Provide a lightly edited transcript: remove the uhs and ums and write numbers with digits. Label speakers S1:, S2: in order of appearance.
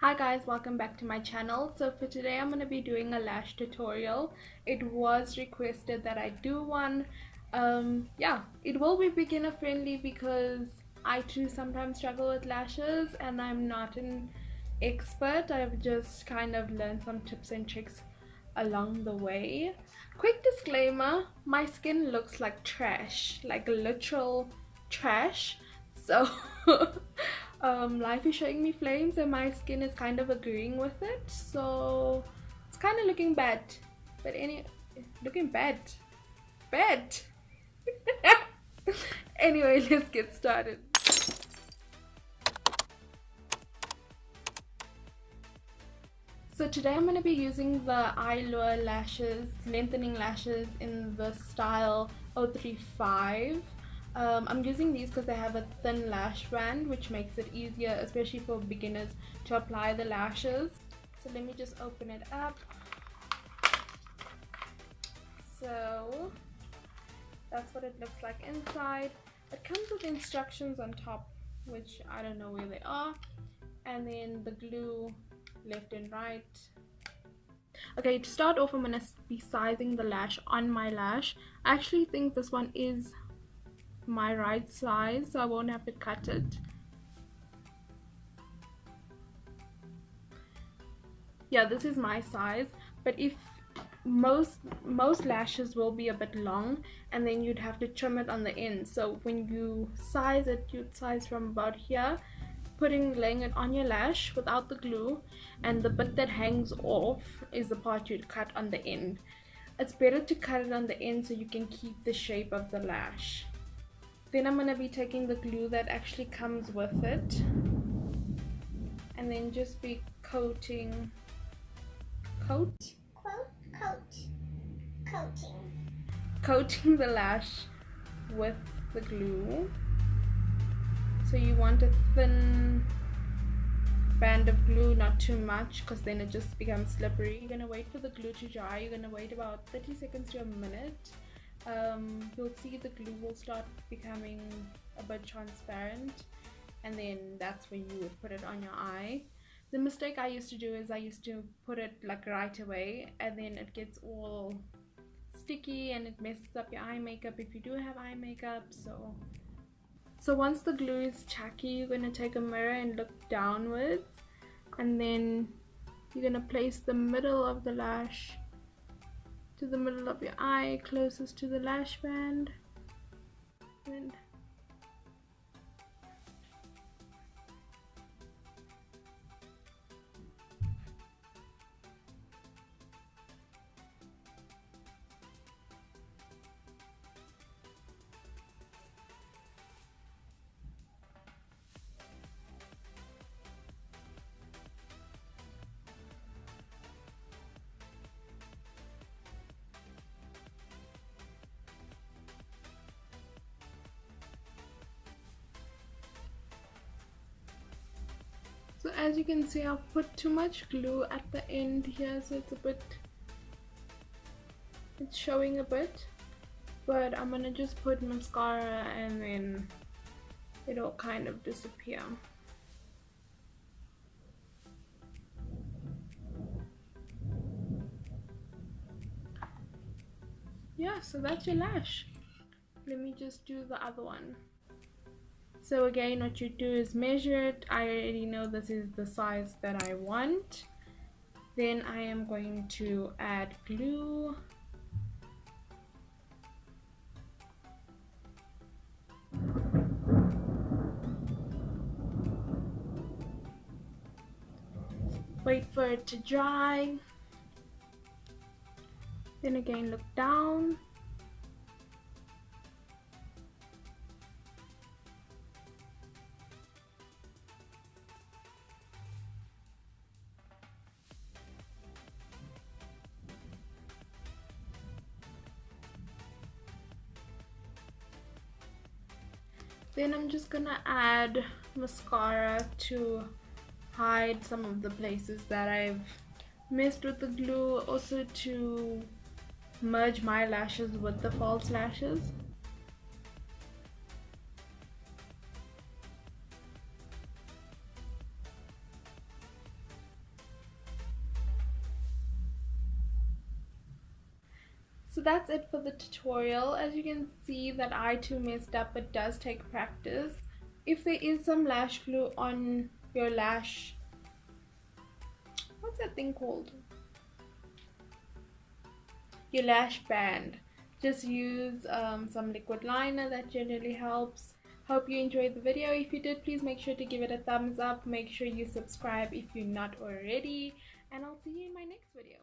S1: Hi guys, welcome back to my channel. So for today I'm going to be doing a lash tutorial. It was requested that I do one. Yeah, it will be beginner friendly because I too sometimes struggle with lashes and I'm not an expert. I've just kind of learned some tips and tricks along the way. Quick disclaimer, my skin looks like trash, like literal trash. So life is showing me flames and my skin is kind of agreeing with it, so it's kind of looking bad, but looking bad. Anyway, let's get started. So today I'm going to be using the eyelure lashes, lengthening lashes in the style 035. I'm using these because they have a thin lash band, which makes it easier, especially for beginners, to apply the lashes. So let me just open it up. So that's what it looks like inside. It comes with instructions on top, which I don't know where they are, and then the glue left and right. Okay, to start off, I'm going to be sizing the lash on my lash. I actually think this one is my right size, so I won't have to cut it. Yeah, this is my size, but if most lashes will be a bit long and then you'd have to trim it on the end. So when you size it, you'd size from about here, laying it on your lash without the glue, and the bit that hangs off is the part you'd cut on the end. It's better to cut it on the end so you can keep the shape of the lash. Then I'm going to be taking the glue that actually comes with it and then just be coating the lash with the glue. So you want a thin band of glue, not too much, because then it just becomes slippery. You're gonna wait for the glue to dry. You're gonna wait about 30 seconds to a minute. You'll see the glue will start becoming a bit transparent, and then that's when you would put it on your eye. The mistake I used to do is I used to put it like right away, and then it gets all sticky and it messes up your eye makeup if you do have eye makeup. So once the glue is tacky, you're going to take a mirror and look downwards, and then you're going to place the middle of the lash to the middle of your eye, closest to the lash band. And so as you can see, I've put too much glue at the end here, so it's showing a bit, but I'm gonna just put mascara and then it'll kind of disappear. Yeah, so that's your lash. Let me just do the other one. So again, what you do is measure it. I already know this is the size that I want. Then I am going to add glue. Wait for it to dry. Then again, look down. Then I'm just gonna add mascara to hide some of the places that I've messed with the glue, also to merge my lashes with the false lashes. So that's it for the tutorial. As you can see that I too messed up. It does take practice. If there is some lash glue on your lash, what's that thing called? Your lash band, just use some liquid liner. That generally helps. Hope you enjoyed the video. If you did, please make sure to give it a thumbs up. Make sure you subscribe if you're not already, and I'll see you in my next video.